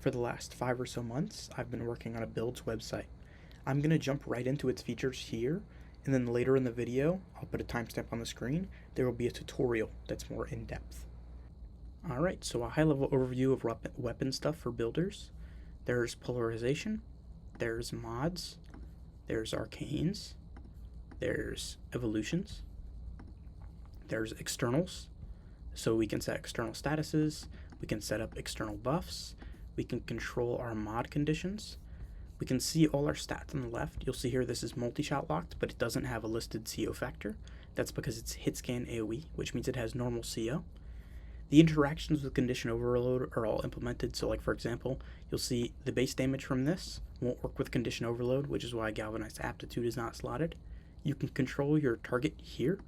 For the last 5 or so months, I've been working on a builds website. I'm going to jump right into its features here, and then later in the video, I'll put a timestamp on the screen. There will be a tutorial that's more in-depth. Alright, so a high-level overview of weapon stuff for builders. There's polarization, there's mods, there's arcanes, there's evolutions, there's externals, so we can set external statuses, we can set up external buffs, we can control our mod conditions, we can see all our stats on the left. You'll see here this is multi-shot locked, but it doesn't have a listed CO factor. That's because it's hit scan AoE, which means it has normal CO. The interactions with condition overload are all implemented, so like for example, you'll see the base damage from this won't work with condition overload, which is why galvanized aptitude is not slotted. You can control your target here.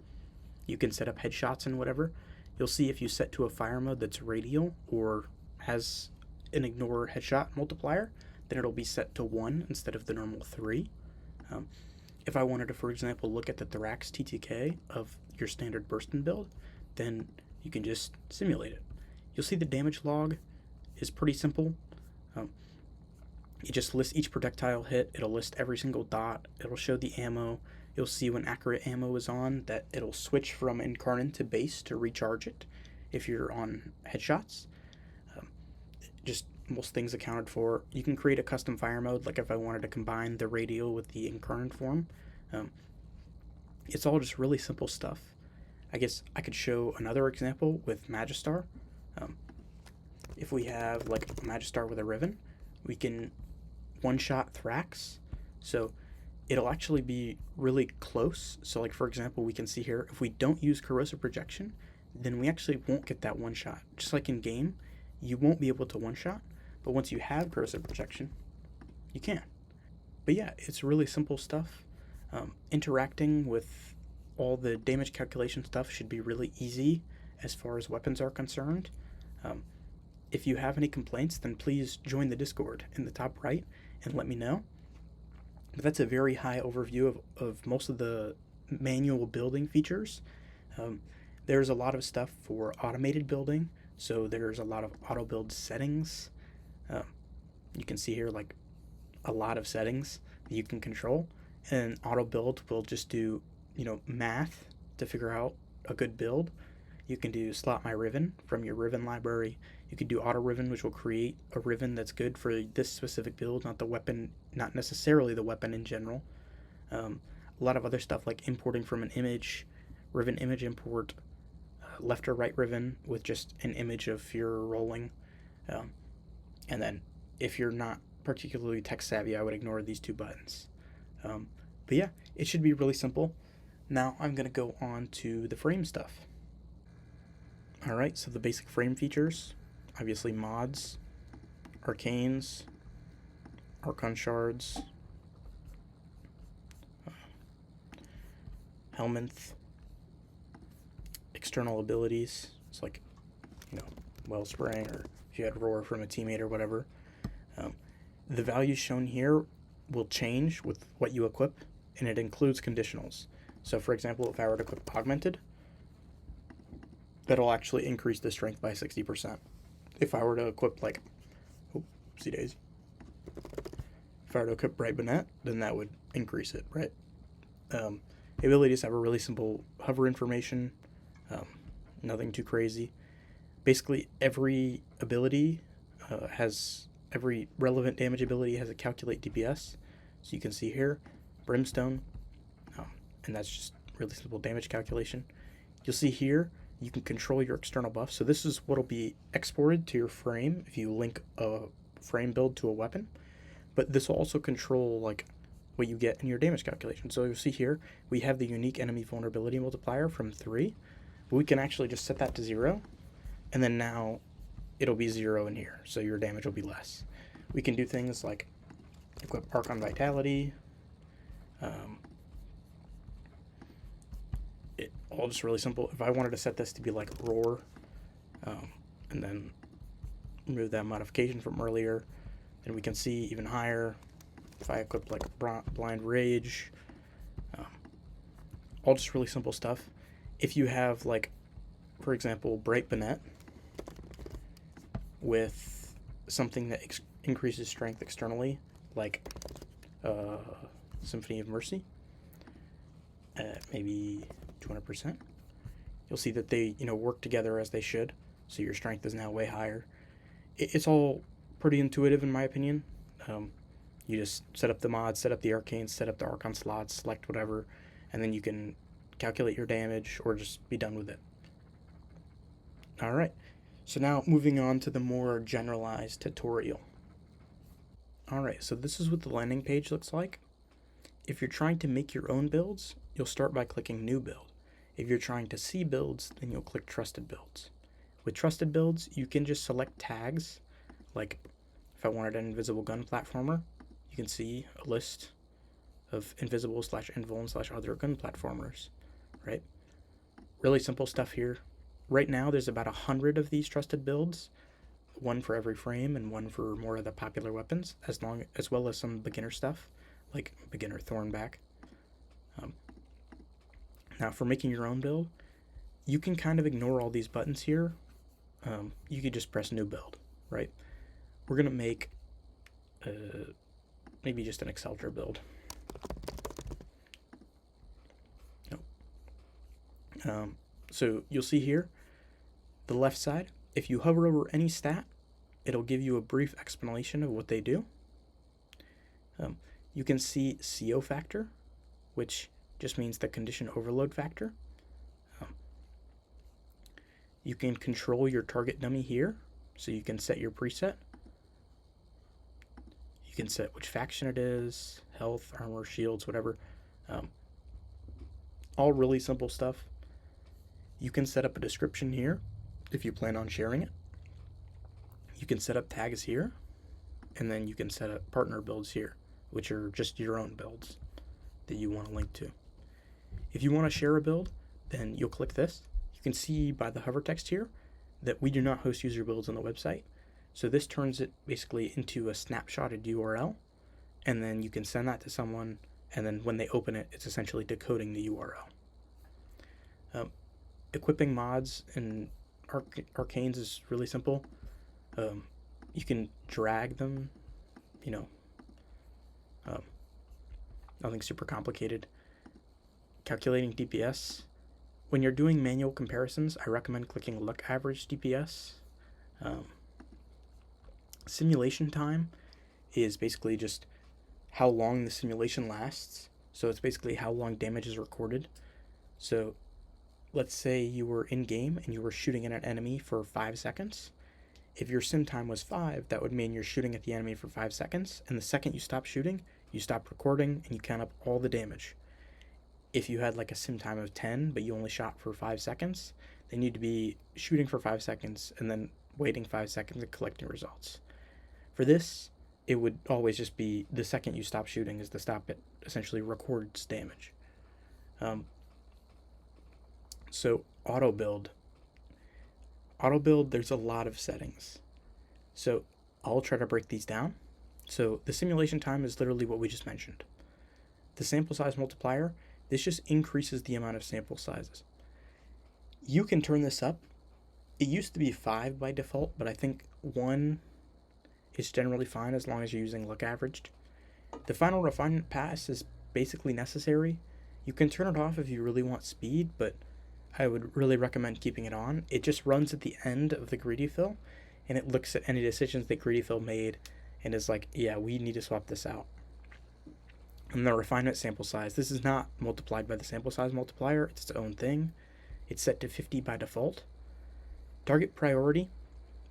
You can set up headshots and whatever. You'll see if you set to a fire mode that's radial or has an ignore headshot multiplier, then it'll be set to 1 instead of the normal 3. If I wanted to, for example, look at the thorax TTK of your standard Burston build, then you can just simulate it. You'll see the damage log is pretty simple. It just lists each projectile hit. It'll list every single dot. It'll show the ammo. You'll see when accurate ammo is on that it'll switch from incarnate to base to recharge it if you're on headshots. Just most things accounted for. You can create a custom fire mode, like if I wanted to combine the radial with the incarnate form. It's all just really simple stuff. I guess I could show another example with Magistar. If we have like a Magistar with a Riven, we can one-shot Thrax. So it'll actually be really close. So like for example, we can see here, if we don't use corrosive projection, then we actually won't get that one-shot. Just like in game, you won't be able to one-shot, but once you have corrosive projection, you can. But yeah, it's really simple stuff. Interacting with all the damage calculation stuff should be really easy as far as weapons are concerned. If you have any complaints, then please join the Discord in the top right and let me know. But that's a very high overview of most of the manual building features. There's a lot of stuff for automated building, so there's a lot of auto build settings. You can see here like a lot of settings that you can control, and auto build will just do math to figure out a good build. You can do slot my Riven from your Riven library. You can do auto Riven, which will create a Riven that's good for this specific build, not the weapon, not necessarily the weapon in general. A lot of other stuff like importing from an image, Riven image import, left or right Riven with just an image of your rolling. And then if you're not particularly tech savvy, I would ignore these 2 buttons. But yeah, it should be really simple. Now I'm going to go on to the frame stuff. Alright, so the basic frame features, obviously mods, arcanes, archon shards, helminth, external abilities, it's like, wellspring, or if you had roar from a teammate or whatever. The values shown here will change with what you equip, and it includes conditionals. So for example, if I were to equip augmented, that'll actually increase the strength by 60%. If I were to equip like, oopsie daisy. If I were to equip bright bonnet, then that would increase it, right? Abilities have a really simple hover information, nothing too crazy. Basically, every ability every relevant damage ability has a calculate DPS. So you can see here, brimstone, and that's just really simple damage calculation. You'll see here, you can control your external buff. So this is what will be exported to your frame if you link a frame build to a weapon. But this will also control like what you get in your damage calculation. So you'll see here, we have the unique enemy vulnerability multiplier from 3. But we can actually just set that to 0. And then now it'll be 0 in here. So your damage will be less. We can do things like equip Archon Vitality. It all just really simple. If I wanted to set this to be like roar, and then remove that modification from earlier, then we can see even higher. If I equip like blind rage, all just really simple stuff. If you have like, for example, bright bonnet with something that increases strength externally, like Symphony of Mercy, maybe 200%. You'll see that they, work together as they should, so your strength is now way higher. It's all pretty intuitive in my opinion. You just set up the mods, set up the arcanes, set up the archon slots, select whatever, and then you can calculate your damage or just be done with it. Alright, so now moving on to the more generalized tutorial. Alright, so this is what the landing page looks like. If you're trying to make your own builds, you'll start by clicking New Build. If you're trying to see builds, then you'll click Trusted Builds. With Trusted Builds, you can just select tags, like if I wanted an invisible gun platformer, you can see a list of invisible/invuln/other gun platformers, right? Really simple stuff here. Right now, there's about 100 of these trusted builds, one for every frame and one for more of the popular weapons, as well as some beginner stuff, like beginner Thornback. Now, for making your own build, you can kind of ignore all these buttons here. You could just press New Build, right? We're gonna make maybe just an Excelter build. Nope. So you'll see here, the left side, if you hover over any stat, it'll give you a brief explanation of what they do. You can see CO factor, which just means the condition overload factor. You can control your target dummy here, so you can set your preset. You can set which faction it is, health, armor, shields, whatever. All really simple stuff. You can set up a description here if you plan on sharing it. You can set up tags here, and then you can set up partner builds here, which are just your own builds that you want to link to. If you want to share a build, then you'll click this. You can see by the hover text here that we do not host user builds on the website. So this turns it basically into a snapshotted URL, and then you can send that to someone, and then when they open it, it's essentially decoding the URL. Equipping mods and arcanes is really simple. You can drag them, nothing super complicated. Calculating DPS. When you're doing manual comparisons, I recommend clicking Look Average DPS. Simulation time is basically just how long the simulation lasts. So it's basically how long damage is recorded. So let's say you were in game and you were shooting at an enemy for 5 seconds. If your sim time was 5, that would mean you're shooting at the enemy for 5 seconds, and the second you stop shooting, you stop recording and you count up all the damage. If you had like a sim time of 10, but you only shot for 5 seconds, then you'd be shooting for 5 seconds and then waiting 5 seconds and collecting results. For this, it would always just be the second you stop shooting is the stop it essentially records damage. So auto build, there's a lot of settings. So I'll try to break these down. So the simulation time is literally what we just mentioned. The sample size multiplier, this just increases the amount of sample sizes. You can turn this up. It used to be 5 by default, but I think 1 is generally fine as long as you're using look averaged. The final refinement pass is basically necessary. You can turn it off if you really want speed, but I would really recommend keeping it on. It just runs at the end of the greedy fill, and it looks at any decisions that greedy fill made and is like, yeah, we need to swap this out. And the refinement sample size, this is not multiplied by the sample size multiplier, it's its own thing. It's set to 50 by default. Target priority,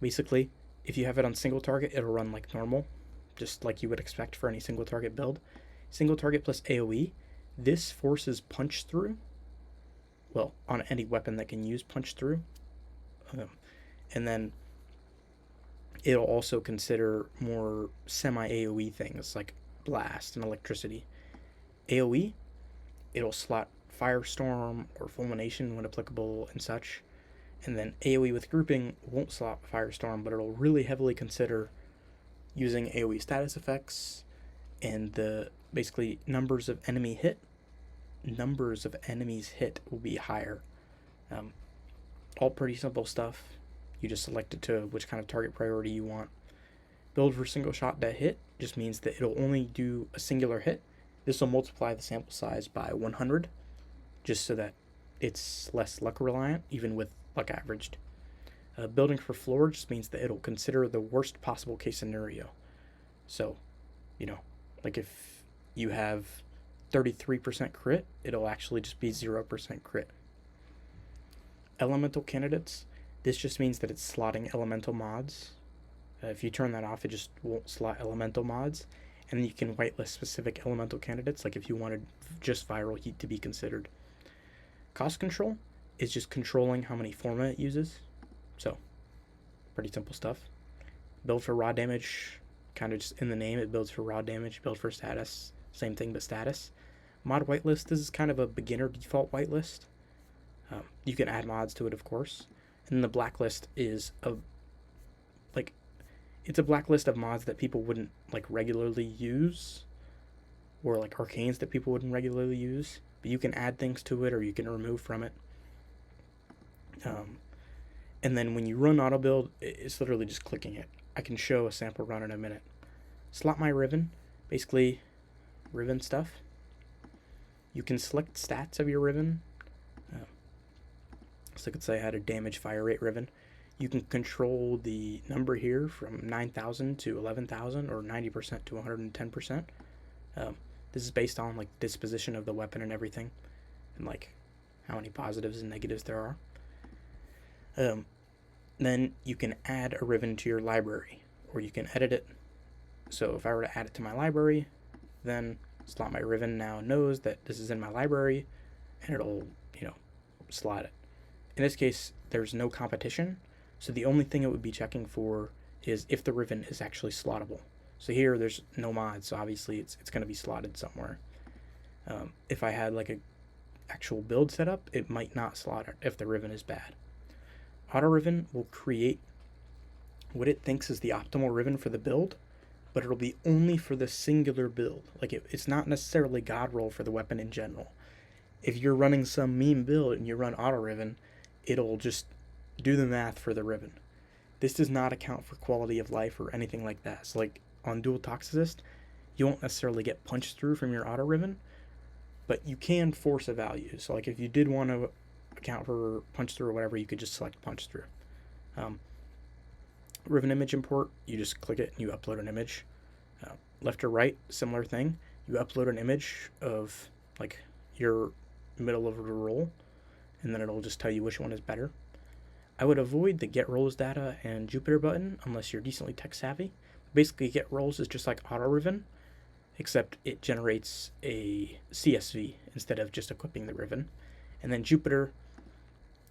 basically, if you have it on single target, it'll run like normal, just like you would expect for any single target build. Single target plus AoE, this forces punch through, well, on any weapon that can use punch through. And then it'll also consider more semi-AoE things like blast and electricity. AoE, it'll slot firestorm or fulmination when applicable and such. And then AoE with grouping won't slot firestorm, but it'll really heavily consider using AoE status effects and the basically numbers of enemies hit will be higher. All pretty simple stuff. You just select it to which kind of target priority you want. Build for single shot dead hit just means that it'll only do a singular hit. This will multiply the sample size by 100, just so that it's less luck reliant, even with luck averaged. Building for floor just means that it'll consider the worst possible case scenario. So, like if you have 33% crit, it'll actually just be 0% crit. Elemental candidates, this just means that it's slotting elemental mods. If you turn that off, it just won't slot elemental mods. And then you can whitelist specific elemental candidates, like if you wanted just viral heat to be considered. Cost control is just controlling how many forma it uses. So, pretty simple stuff. Build for raw damage, kind of just in the name, it builds for raw damage. Build for status, same thing but status. Mod whitelist, this is kind of a beginner default whitelist. You can add mods to it, of course. And the blacklist is it's a blacklist of mods that people wouldn't regularly use, or arcanes that people wouldn't regularly use. But you can add things to it, or you can remove from it. And then when you run auto build, it's literally just clicking it. I can show a sample run in a minute. Slot my Riven, basically Riven stuff. You can select stats of your Riven. So I could say I had a damage fire rate Riven. You can control the number here from 9,000 to 11,000 or 90% to 110%. This is based on disposition of the weapon and everything, and how many positives and negatives there are. Then you can add a Riven to your library, or you can edit it. So if I were to add it to my library, then Slot My Riven now knows that this is in my library, and it'll slot it. In this case, there's no competition, so the only thing it would be checking for is if the Riven is actually slottable. So here there's no mods, so obviously it's going to be slotted somewhere. If I had a actual build setup, it might not slot it if the Riven is bad. Auto Riven will create what it thinks is the optimal Riven for the build, but it'll be only for the singular build. It's not necessarily God roll for the weapon in general. If you're running some meme build and you run Auto Riven, it'll just do the math for the Riven. This does not account for quality of life or anything like that. So on Dual Toxicist, you won't necessarily get punched through from your Auto Riven, but you can force a value. So if you did want to account for punch through or whatever, you could just select punch through. Riven image import, you just click it and you upload an image. Left or right, similar thing. You upload an image of your middle of the roll, and then it'll just tell you which one is better. I would avoid the get rolls data and Jupiter button unless you're decently tech savvy. Basically, get rolls is just like Auto Riven, except it generates a CSV instead of just equipping the Riven. And then Jupiter,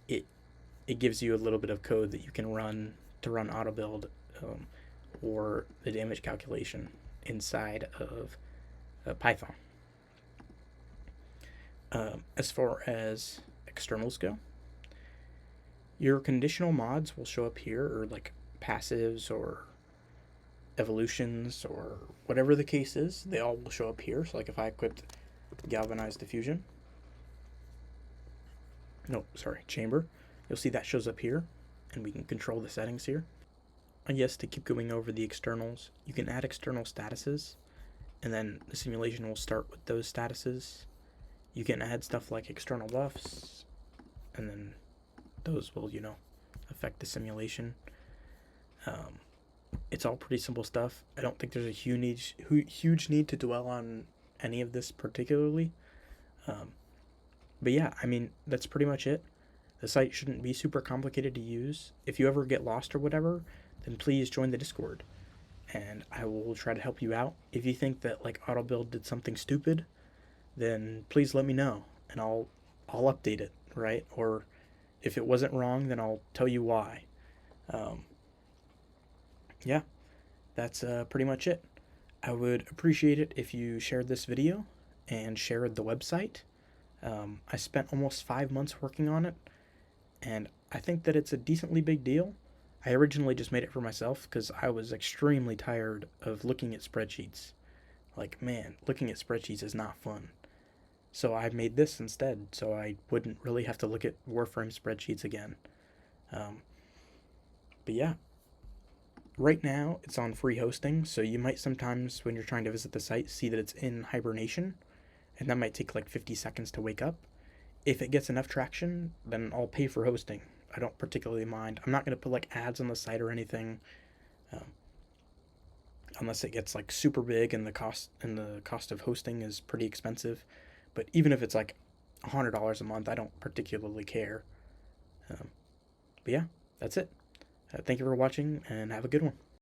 it gives you a little bit of code that you can run to run auto build or the damage calculation inside of Python. As far as externals go, your conditional mods will show up here, or passives or evolutions or whatever the case is, they all will show up here. So if I equipped galvanized diffusion, chamber, you'll see that shows up here, and we can control the settings here. And yes, to keep going over the externals, you can add external statuses, and then the simulation will start with those statuses. You can add stuff like external buffs, and then those will, affect the simulation. It's all pretty simple stuff. I don't think there's a huge need to dwell on any of this particularly. But yeah, that's pretty much it. The site shouldn't be super complicated to use. If you ever get lost or whatever, then please join the Discord, and I will try to help you out. If you think that auto build did something stupid, then please let me know, and I'll update it, right? Or if it wasn't wrong, then I'll tell you why. Yeah, that's pretty much it. I would appreciate it if you shared this video and shared the website. I spent almost 5 months working on it, and I think that it's a decently big deal. I originally just made it for myself because I was extremely tired of looking at spreadsheets. Looking at spreadsheets is not fun. So I made this instead, so I wouldn't really have to look at warframe spreadsheets again. But yeah, Right now, it's on free hosting, so you might sometimes, when you're trying to visit the site, see that it's in hibernation, and that might take like 50 seconds to wake up. If it gets enough traction, then I'll pay for hosting. I don't particularly mind. I'm not going to put like ads on the site or anything, um, unless it gets like super big and the cost of hosting is pretty expensive. But even if it's like $100 a month, I don't particularly care. Um, but yeah, that's it. Thank you for watching and have a good one.